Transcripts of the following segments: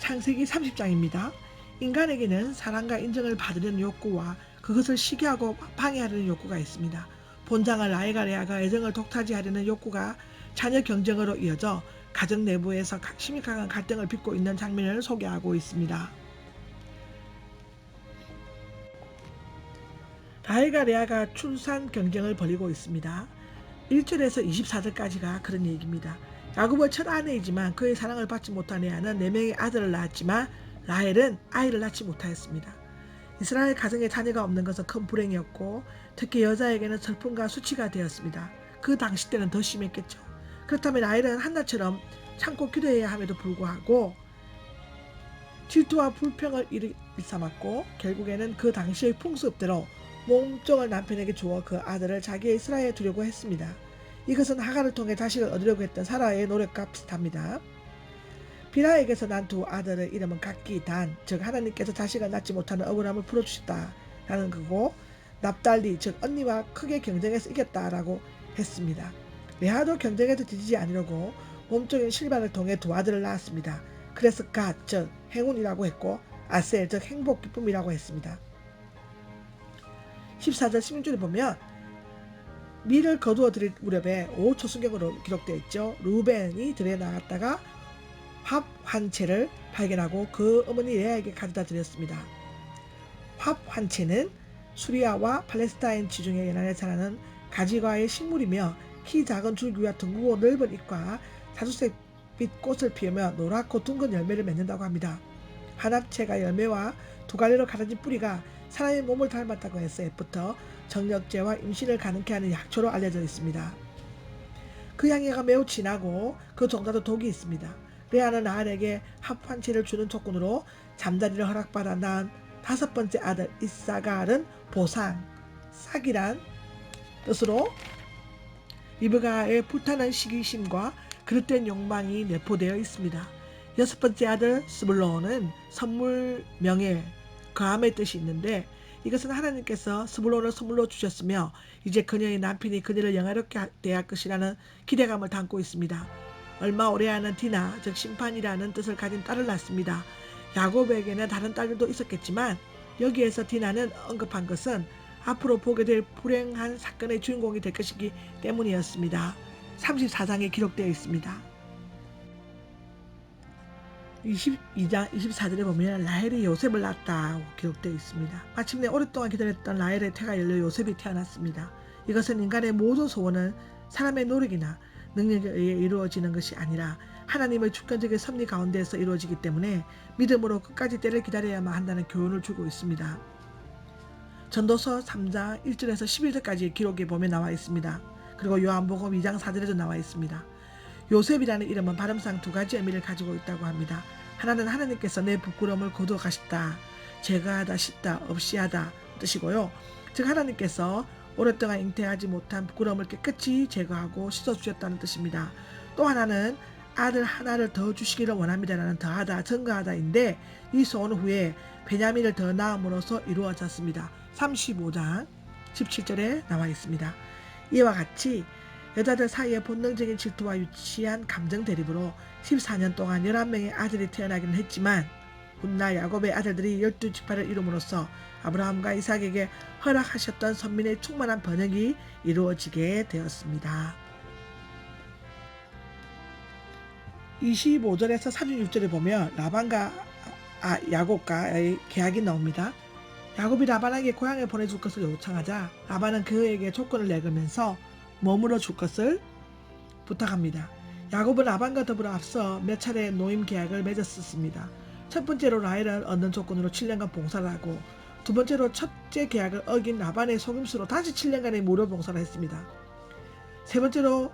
창세기 30장입니다. 인간에게는 사랑과 인정을 받으려는 욕구와 그것을 시기하고 방해하려는 욕구가 있습니다. 본장을 라헬과 레아가 애정을 독차지하려는 욕구가 자녀 경쟁으로 이어져 가정 내부에서 심각한 갈등을 빚고 있는 장면을 소개하고 있습니다. 라헬과 레아가 출산 경쟁을 벌이고 있습니다. 1절에서 24절까지가 그런 얘기입니다. 야곱은 첫 아내이지만 그의 사랑을 받지 못한 레아는 4명의 아들을 낳았지만 라헬은 아이를 낳지 못하였습니다. 이스라엘 가정에 자녀가 없는 것은 큰 불행이었고 특히 여자에게는 슬픔과 수치가 되었습니다. 그 당시 때는 더 심했겠죠. 그렇다면 라헬은 한나처럼 참고 기도해야 함에도 불구하고 질투와 불평을 일삼았고 결국에는 그 당시의 풍습대로 몸종을 남편에게 주어 그 아들을 자기의 이스라엘에 두려고 했습니다. 이것은 하갈을 통해 자식을 얻으려고 했던 사라의 노력과 비슷합니다. 비라에게서 난 두 아들의 이름은 각기 단, 즉 하나님께서 자식을 낳지 못하는 억울함을 풀어주셨다라는 거고, 납달리, 즉 언니와 크게 경쟁해서 이겼다라고 했습니다. 레아도 경쟁에서 뒤지지 않으려고 몸종인 실바를 통해 두 아들을 낳았습니다. 그래서 갓, 즉 행운이라고 했고, 아셀, 즉 행복, 기쁨이라고 했습니다. 14절 16절에 보면 밀을 거두어 들일 무렵에 5초 순경으로 기록되어 있죠. 루벤이 들에 나갔다가 합 한 채를 발견하고 그 어머니 레아에게 가져다 드렸습니다. 합 한 채는 수리아와 팔레스타인 지중해 연안에 자라는 가지과의 식물이며 키 작은 줄기와 둥그고 넓은 잎과 자주색빛 꽃을 피우며 노랗고 둥근 열매를 맺는다고 합니다. 한 합체가 열매와 두 갈래로 가려진 뿌리가 사람의 몸을 닮았다고 해서 옛부터 정력제와 임신을 가능케 하는 약초로 알려져 있습니다. 그 향기가 매우 진하고 그 종자도 독이 있습니다. 레아는 라헬에게 합 한 채를 주는 조건으로 잠자리를 허락받아 낳은 5번째 아들 이사갈은 보상, 싹이란 뜻으로 리브가의 불타는 시기심과 그릇된 욕망이 내포되어 있습니다. 6번째 아들 스불론은 선물, 명예, 거함의 뜻이 있는데 이것은 하나님께서 스불론을 선물로 주셨으며 이제 그녀의 남편이 그녀를 영화롭게 대할 것이라는 기대감을 담고 있습니다. 얼마 오래 하는 디나, 즉 심판이라는 뜻을 가진 딸을 낳습니다. 야곱에게는 다른 딸들도 있었겠지만 여기에서 디나는 언급한 것은 앞으로 보게 될 불행한 사건의 주인공이 될 것이기 때문이었습니다. 34장에 기록되어 있습니다. 22장 24절에 보면 라헬이 요셉을 낳았다고 기록되어 있습니다. 마침내 오랫동안 기다렸던 라헬의 태가 열려 요셉이 태어났습니다. 이것은 인간의 모든 소원은 사람의 노력이나 능력에 의해 이루어지는 것이 아니라 하나님의 주권적인 섭리 가운데에서 이루어지기 때문에 믿음으로 끝까지 때를 기다려야만 한다는 교훈을 주고 있습니다. 전도서 3장 1절에서 11절까지 기록에 보면 나와 있습니다. 그리고 요한복음 2장 4절에도 나와 있습니다. 요셉이라는 이름은 발음상 2가지 의미를 가지고 있다고 합니다. 하나는 하나님께서 내 부끄러움을 거두어 가셨다, 제거하다, 씻다, 없이 하다 뜻이고요. 즉 하나님께서 오랫동안 잉태하지 못한 부끄러움을 깨끗이 제거하고 씻어주셨다는 뜻입니다. 또 하나는 아들 하나를 더 주시기를 원합니다라는 더하다, 증거하다인데 이 소원 후에 베냐민을 더 낳음으로써 이루어졌습니다. 35장 17절에 나와 있습니다. 이와 같이 여자들 사이에 본능적인 질투와 유치한 감정 대립으로 14년 동안 11명의 아들이 태어나기는 했지만 훗날 야곱의 아들들이 12지파를 이룸으로써 아브라함과 이삭에게 허락하셨던 선민의 충만한 번영이 이루어지게 되었습니다. 25절에서 36절에 보면 라반과 야곱과의 계약이 나옵니다. 야곱이 라반에게 고향에 보내줄 것을 요청하자 라반은 그에게 조건을 내걸면서 머물러 줄 것을 부탁합니다. 야곱은 라반과 더불어 앞서 몇 차례 노임 계약을 맺었습니다. 첫 번째로 라헬을 얻는 조건으로 7년간 봉사를 하고 두 번째로 첫째 계약을 어긴 라반의 속임수로 다시 7년간의 무료 봉사를 했습니다. 세 번째로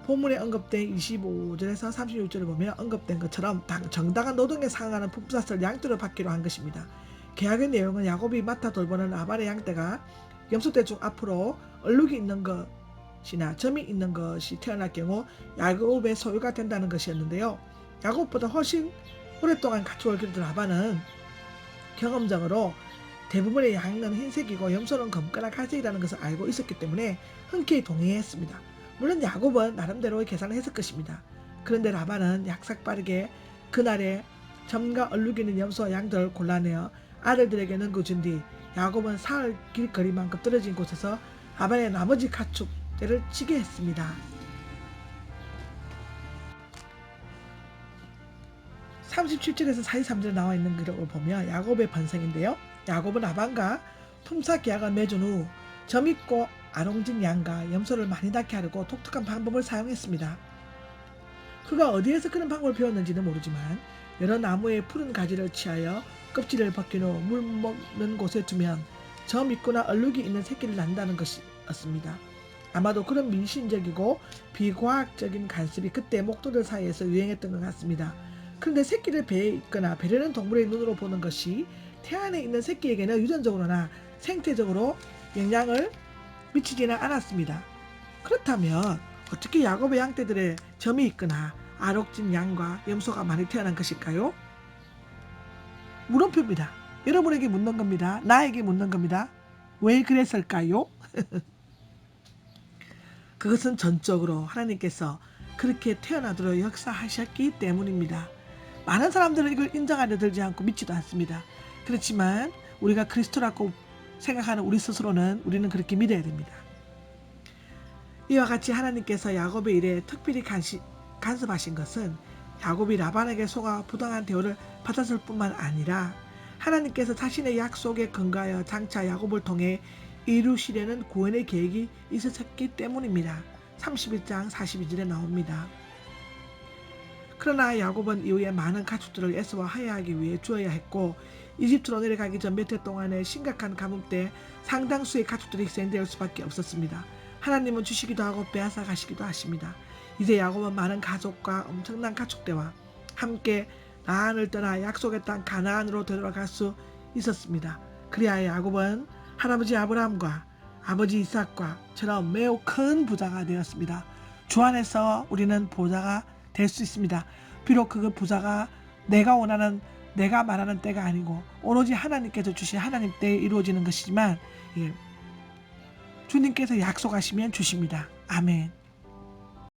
본문에 언급된 25절에서 36절을 보면 언급된 것처럼 정당한 노동에 상응하는 품삯을 양떼로 받기로 한 것입니다. 계약의 내용은 야곱이 맡아 돌보는 라반의 양떼가 염소떼 중 앞으로 얼룩이 있는 것이나 점이 있는 것이 태어날 경우 야곱의 소유가 된다는 것이었는데요. 야곱보다 훨씬 오랫동안 가축을 기르던 라반은 경험적으로 대부분의 양은 흰색이고 염소는 검거나 갈색이라는 것을 알고 있었기 때문에 흔쾌히 동의했습니다. 물론 야곱은 나름대로의 계산을 했을 것입니다. 그런데 라반은 약삭빠르게 그날의 점과 얼룩이 있는 염소와 양들을 골라내어 아들들에게는 그 준 뒤 야곱은 사흘 길거리만큼 떨어진 곳에서 라반의 나머지 가축들을 치게 했습니다. 37절에서 43절에 나와 있는 기록을 보면 야곱의 번성인데요. 야곱은 라반과 품삯 계약을 맺은 후 점 있고 아롱진 양과 염소를 많이 낳게 하려고 독특한 방법을 사용했습니다. 그가 어디에서 그런 방법을 배웠는지는 모르지만 여러 나무의 푸른 가지를 취하여 껍질을 벗긴 후 물 먹는 곳에 두면 점 있거나 얼룩이 있는 새끼를 낳는다는 것이었습니다. 아마도 그런 미신적이고 비과학적인 관습이 그때 목도들 사이에서 유행했던 것 같습니다. 그런데 새끼를 배에 있거나 배려는 동물의 눈으로 보는 것이 태안에 있는 새끼에게는 유전적으로나 생태적으로 영향을 미치지는 않았습니다. 그렇다면 어떻게 야곱의 양떼들의 점이 있거나 아록진 양과 염소가 많이 태어난 것일까요? 물음표입니다. 여러분에게 묻는 겁니다. 나에게 묻는 겁니다. 왜 그랬을까요? 그것은 전적으로 하나님께서 그렇게 태어나도록 역사하셨기 때문입니다. 많은 사람들은 이걸 인정하려 들지 않고 믿지도 않습니다. 그렇지만 우리가 그리스도라고 생각하는 우리 스스로는 우리는 그렇게 믿어야 됩니다. 이와 같이 하나님께서 야곱의 일에 특별히 간섭하신 것은 야곱이 라반에게 속아 부당한 대우를 받았을 뿐만 아니라 하나님께서 자신의 약속에 근거하여 장차 야곱을 통해 이루시려는 구원의 계획이 있으셨기 때문입니다. 31장 42절에 나옵니다. 그러나 야곱은 이후에 많은 가축들을 에서와 화해하기 위해 주어야 했고 이집트로 내려가기 전 몇 해 동안의 심각한 가뭄 때 상당수의 가축들이 희생될 수밖에 없었습니다. 하나님은 주시기도 하고 빼앗아 가시기도 하십니다. 이제 야곱은 많은 가족과 엄청난 가축대와 함께 라한을 떠나 약속의 땅 가나안으로 되돌아갈 수 있었습니다. 그리하여 야곱은 할아버지 아브라함과 아버지 이삭과처럼 매우 큰 부자가 되었습니다. 주 안에서 우리는 부자가 될 수 있습니다. 비록 그 부자가 내가 말하는 때가 아니고 오로지 하나님께서 주신 하나님 때에 이루어지는 것이지만 주님께서 약속하시면 주십니다. 아멘.